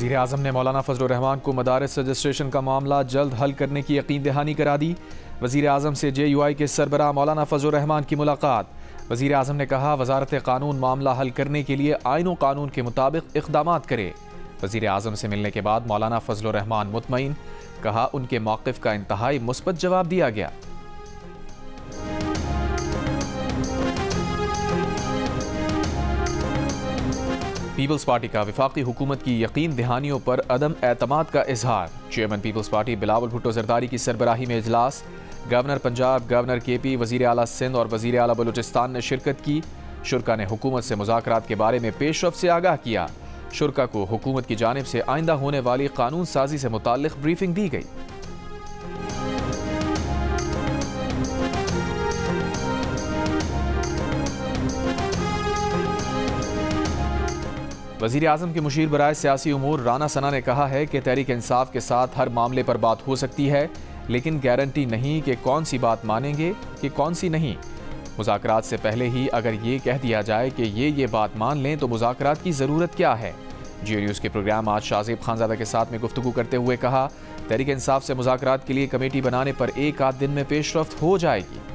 वज़ीर आज़म ने मौलाना फजल रहमान को मदारिस रजिस्ट्रेशन का मामला जल्द हल करने की यकीन दहानी करा दी। वज़ीर आज़म से JUI के सरबराह मौलाना फजल रहमान की मुलाकात। वज़ीर आज़म ने कहा, वज़ारत कानून मामला हल करने के लिए आईन व कानून के मुताबिक इक़दामात करे। वज़ीर आज़म से मिलने के बाद मौलाना फजल रहमान मुतमईन, कहा उनके मौक़िफ़ का इंतहाई मुस्बत जवाब दिया गया। पीपल्स पार्टी का वफाकी हुकूमत की यकीन दहानियों पर अदम एतमाद का इजहार। चेयरमैन पीपल्स पार्टी बिलावल भुट्टो जरदारी की सरबराही में इजलास। गवर्नर पंजाब, गवर्नर KP, वज़ीर आला सिंध और वज़ीर आला बलूचिस्तान ने शिरकत की। शुरका ने हुकूमत से मुज़ाकरात के बारे में पेशरफ से आगाह किया। शुरका को हुकूमत की जानिब से आइंदा होने वाली कानून साजी से मुताल्लिक़ ब्रीफिंग दी गई। वज़ीर आज़म के मुशीर बराए सियासी उमूर राना सना ने कहा है कि तहरीक इंसाफ के साथ हर मामले पर बात हो सकती है, लेकिन गारंटी नहीं कि कौन सी बात मानेंगे कि कौन सी नहीं। मुज़ाकरात से पहले ही अगर ये कह दिया जाए कि ये बात मान लें तो मुज़ाकरात की ज़रूरत क्या है। जियो न्यूज़ के प्रोग्राम आज शाहज़ेब खानज़ादा के साथ में गुफ्तगू करते हुए कहा, तहरीक इंसाफ से मुज़ाकरात के लिए कमेटी बनाने पर एक आध दिन में पेशरफ्त हो जाएगी।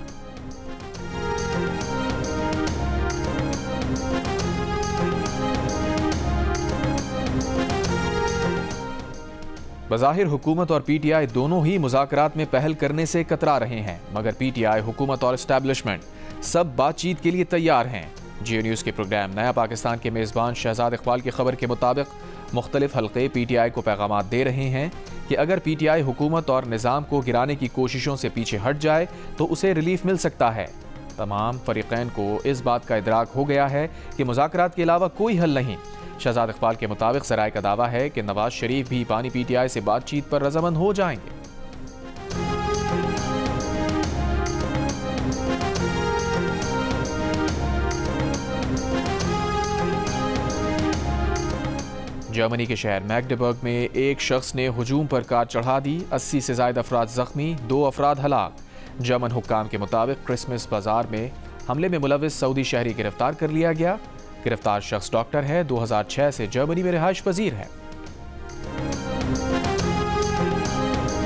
बज़ाहिर हुकूमत और PTI दोनों ही मुज़ाकरात में पहल करने से कतरा रहे हैं, मगर PTI, हुकूमत और इस्टेब्लिशमेंट सब बातचीत के लिए तैयार हैं। जियो न्यूज़ के प्रोग्राम नया पाकिस्तान के मेज़बान शहजाद इकबाल की खबर के मुताबिक मुख्तलिफ हल्के PTI को पैगाम दे रहे हैं कि अगर PTI हुकूमत और निज़ाम को गिराने की कोशिशों से पीछे हट जाए तो उसे रिलीफ मिल सकता है। तमाम फरीक़ैन को इस बात का इदराक हो गया है कि मुज़ाकरात के अलावा कोई हल नहीं। शहजाद इकबाल के मुताबिक ज़राए का दावा है कि नवाज शरीफ भी बानी PTI से बातचीत पर रज़ामंद हो जाएंगे। जर्मनी के शहर मैग्डेबर्ग में एक शख्स ने हुजूम पर कार चढ़ा दी। 80 से ज़ायद अफराद जख्मी, 2 अफराद हलाक। जर्मन हुक्काम के मुताबिक क्रिसमस बाजार में हमले में मुलविस सऊदी शहरी गिरफ्तार कर लिया गया। गिरफ्तार शख्स डॉक्टर है, 2006 से जर्मनी में रिहाइश पजीर है।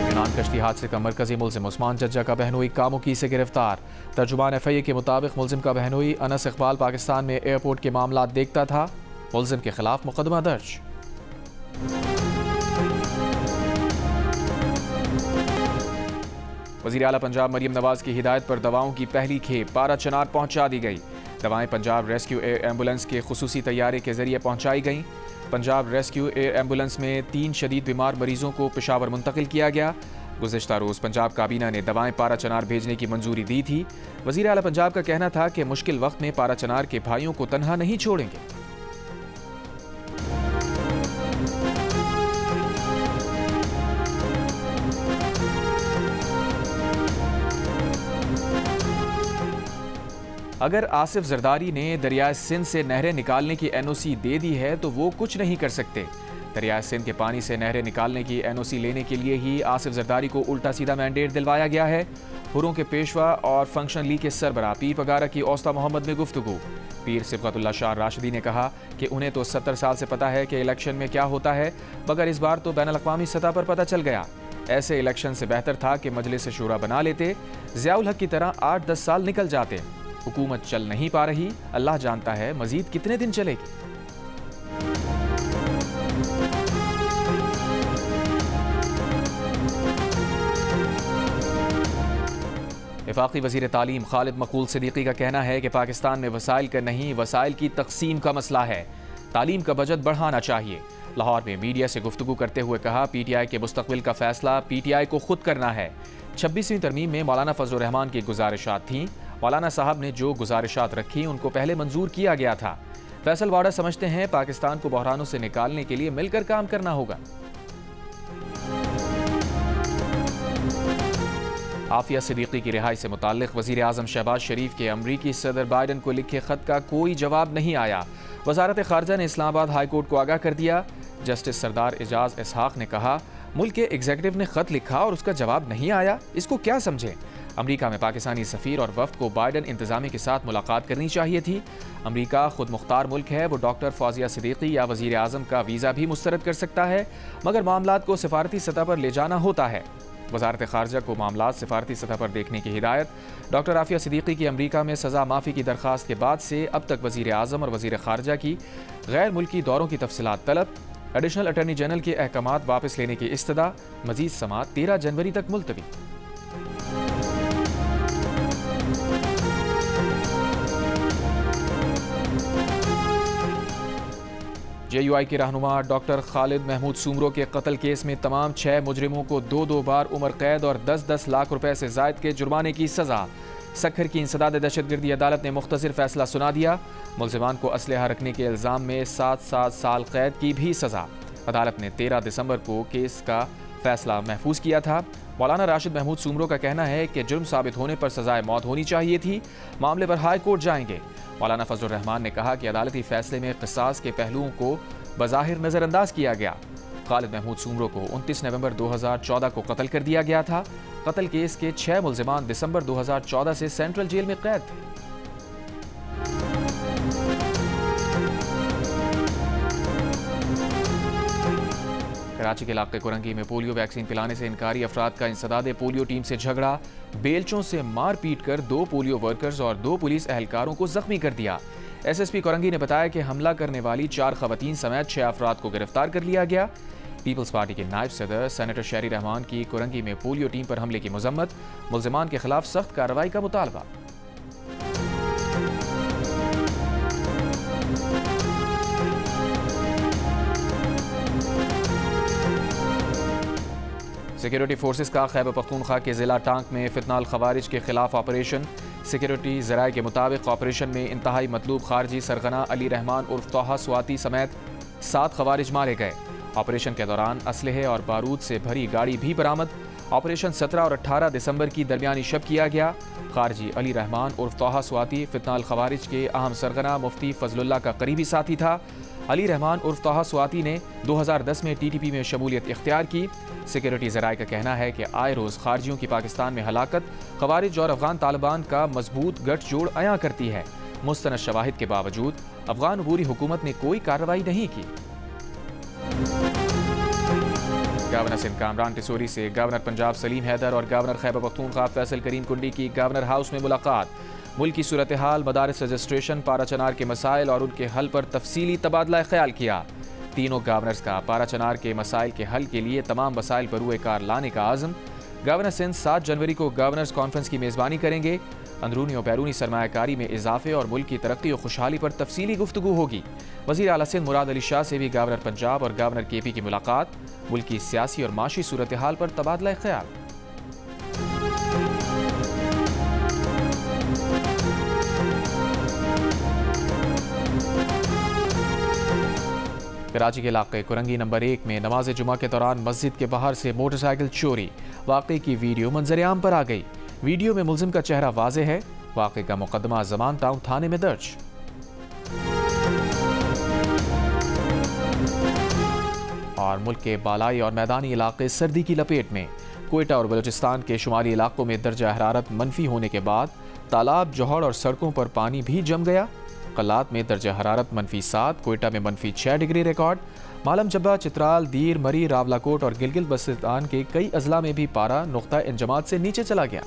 यूनान कश्ती हादसे का मरकजी मुल्जिम उस्मान जज्जा का बहनोई कामुकी से गिरफ्तार। तर्जुमान FIA के मुताबिक मुल्जिम का बहनोई अनस इकबाल पाकिस्तान में एयरपोर्ट के मामला देखता था। मुल्जिम के खिलाफ मुकदमा दर्ज। वज़ीर आला पंजाब मरियम नवाज की हिदायत पर दवाओं की पहली खेप पारा चनार पहुंचा दी गई। दवाएं पंजाब रेस्क्यू एयर एम्बुलेंस के खुसूसी तैयारे के जरिए पहुंचाई गईं। पंजाब रेस्क्यू एयर एम्बुलेंस में 3 शदीद बीमार मरीजों को पेशावर मुंतकिल किया गया। गुज़िश्ता रोज़ पंजाब काबीना ने दवाएं पारा चनार भेजने की मंजूरी दी थी। वज़ीर आला पंजाब का कहना था कि मुश्किल वक्त में पारा चनार के भाइयों को तन्हा नहीं छोड़ेंगे। अगर आसिफ जरदारी ने दरियाए सिंध से नहरें निकालने की NOC दे दी है तो वो कुछ नहीं कर सकते। दरियाए सिंध के पानी से नहरें निकालने की NOC लेने के लिए ही आसिफ जरदारी को उल्टा सीधा मैंडेट दिलवाया गया है। हुरों के पेशवा और फंक्शन लीग के सरबराह पीर पगारा की औस्ता मोहम्मद में गुफ्तगू। पीर सिबगतुल्लाह शाह राशिदी ने कहा कि उन्हें तो 70 साल से पता है कि इलेक्शन में क्या होता है, मगर इस बार तो बैनुल अक़वामी सतह पर पता चल गया। ऐसे इलेक्शन से बेहतर था कि मजलिस शूरा बना लेते। ज़ियाउल हक की तरह 8-10 साल निकल जाते। हुकूमत चल नहीं पा रही, अल्लाह जानता है मजीद कितने दिन चलेगी। वफाकी वज़ीर तालीम खालिद मकबूल सिद्दीकी का कहना है कि पाकिस्तान में वसाइल का नहीं, वसाइल की तकसीम का मसला है। तालीम का बजट बढ़ाना चाहिए। लाहौर में मीडिया से गुफ्तगू करते हुए कहा, PTI के मुस्तकबिल का फैसला PTI को खुद करना है। 26वीं तरमीम में मौलाना फजल रहमान की गुजारिशात थीं। मौलाना साहब ने जो गुजारिशात रखी उनको पहले मंजूर किया गया था। फैसल वाडा समझते हैं पाकिस्तान को बहरानों से निकालने के लिए मिलकर काम करना होगा। आफिया सिद्दीकी की रिहाई से मुताल्लिक वज़ीर आज़म शहबाज शरीफ के अमरीकी सदर बाइडन को लिखे खत का कोई जवाब नहीं आया। वज़ारत ख़ारजा ने इस्लामाबाद हाई कोर्ट को आगाह कर दिया। जस्टिस सरदार एजाज इसहाक ने कहा, मुल्क के एग्जीक्यूटिव ने खत लिखा और उसका जवाब नहीं आया, इसको क्या समझें। अमरीका में पाकिस्तानी सफ़ीर और वफ्द को बाइडन इंतज़ामिया के साथ मुलाकात करनी चाहिए थी। अमरीका खुद मुख्तार मुल्क है, वो डॉक्टर फौजिया सिद्दीकी या वज़ीर आज़म का वीज़ा भी मुस्तरद कर सकता है, मगर मामलात को सिफारती सतह पर ले जाना होता है। वज़ारत ख़ारजा को मामलात सिफारती सतह पर देखने की हिदायत। डॉक्टर आफिया सिद्दीकी की अमरीका में सज़ा माफ़ी की दरख्वास्त के बाद से अब तक वज़ीर आज़म और वज़ीर ख़ारजा की गैर मुल्की दौरों की तफसीलात तलब। एडिशनल अटॉर्नी जनरल के अहकामात वापस लेने की इस्तदा। मज़ीद समाअत 13 जनवरी तक मुलतवी। JUI के रहनुमा डॉक्टर खालिद महमूद सुमरो के कत्ल केस में तमाम 6 मुजरिमों को 2-2 बार उम्र कैद और 10-10 लाख रुपए से जायद के जुर्माने की सजा। सक्खर की इंसदाद दहशतगर्दी अदालत ने मुख्तसर फैसला सुना दिया। मुलजिमान को असलहा रखने के इल्ज़ाम में 7 साल कैद की भी सजा। अदालत ने 13 दिसंबर को केस का फैसला महफूज किया था। मौलाना राशिद महमूद सुमरो का कहना है कि जुर्म साबित होने पर सजाए मौत होनी चाहिए थी। मामले पर हाई कोर्ट जाएंगे। मौलाना फजलुर रहमान ने कहा कि अदालती फैसले में क़िसास के पहलुओं को बज़ाहिर नज़रअंदाज किया गया। खालिद महमूद सुमरो को 29 नवंबर 2014 को कत्ल कर दिया गया था। कत्ल केस के 6 मुलजिमान दिसंबर 2014 से सेंट्रल जेल में कैद थे। कराची के इलाके कुरंगी में पोलियो वैक्सीन पिलाने से इनकारी अफराद का इंसदाद पोलियो टीम से झगड़ा। बेलचों से मार पीट कर 2 पोलियो वर्कर्स और 2 पुलिस एहलकारों को जख्मी कर दिया। SSP कुरंगी ने बताया कि हमला करने वाली 4 खवातीन समेत 6 अफराद को गिरफ्तार कर लिया गया। पीपल्स पार्टी के नायब सदर सेनेटर शहरी रहमान की कुरंगी में पोलियो टीम पर हमले की मजम्मत। मुल्जिमान के खिलाफ सख्त कार्रवाई का मुतालबा। सिक्योरिटी फोर्सेस का खैबर पख्तूनख्वा के ज़िला टांक में फितनाल खवारिज के खिलाफ ऑपरेशन। सिक्योरिटी ज़राए के मुताबिक ऑपरेशन में इंतहाई मतलूब खारजी सरगना अली रहमान उर्फ तोहा स्वाति समेत 7 खवारिज मारे गए। ऑपरेशन के दौरान असलहे और बारूद से भरी गाड़ी भी बरामद। ऑपरेशन 17 और 18 दिसंबर की दरमियानी शब किया गया। खारजी अली रहमान उर्फ तोहा स्वाति फितनाल खवारिज के अहम सरगना मुफ्ती फजलुल्लाह का करीबी साथी था। अली रहमान उर्फ तोहा स्वाति ने 2010 में TTP में शमूलियत इख्तियार की। सिक्योरिटी ज़राए का कहना है कि आए रोज़ खारजियों की पाकिस्तान में हलाकत खवारिज और अफगान तालिबान का मजबूत गठजोड़ अयां करती है। मुस्तनद शवाहिद के बावजूद अफगान अबूरी हुकूमत ने कोई कार्रवाई नहीं की। गवर्नर सिंध कामरान टिसोरी से गवर्नर पंजाब सलीम हैदर और गवर्नर खैबर पख्तूनख्वा फैसल करीम कुंडी की गवर्नर हाउस में मुलाकात। मुल्क की सूरत हाल, मदारिस रजिस्ट्रेशन, पारा चनार के मसाइल और उनके हल पर तफसीली तबादला ख्याल किया। तीनों गवर्नर्स का पारा चनार के मसाइल के हल के लिए तमाम वसाइल पर रूए कार लाने का आज़म। गवर्नर सिंध 7 जनवरी को गवर्नर्स कॉन्फ्रेंस की मेज़बानी करेंगे। अंदरूनी और बैरूनी सरमायाकारी में इजाफे और मुल्क की तरक्की और खुशहाली पर तफसीली गुफ्तगू होगी। वज़ीर आला सिंध मुराद अली शाह से भी गवर्नर पंजाब और गवर्नर KP की मुलाकात। मुल्क की सियासी और माशी सूरत हाल पर तबादला ख्याल। कराची के इलाके कुरंगी नंबर 1 में नमाज जुमा के दौरान मस्जिद के बाहर से मोटरसाइकिल चोरी। वाक़े की वीडियो मंजर-ए-आम पर आ गई। वीडियो में मुल्जिम का चेहरा वाज़े है। वाक़े का मुकदमा ज़मान टाउन थाने में दर्ज। और मुल्क के बालाई और मैदानी इलाके सर्दी की लपेट में। कोयटा और बलूचिस्तान के शुमाली इलाकों में दर्जा हरारत मनफी होने के बाद तालाब, जोहड़ और सड़कों पर पानी भी जम गया। कलात में दर्जा हरारत -7, कोयटा में -6 डिग्री रिकॉर्ड। मालम जब्बा, चित्राल, दीर, मरी, रावलाकोट और गिलगित बल्तिस्तान के कई अजला में भी पारा नुक्ता इंजमात से नीचे चला गया।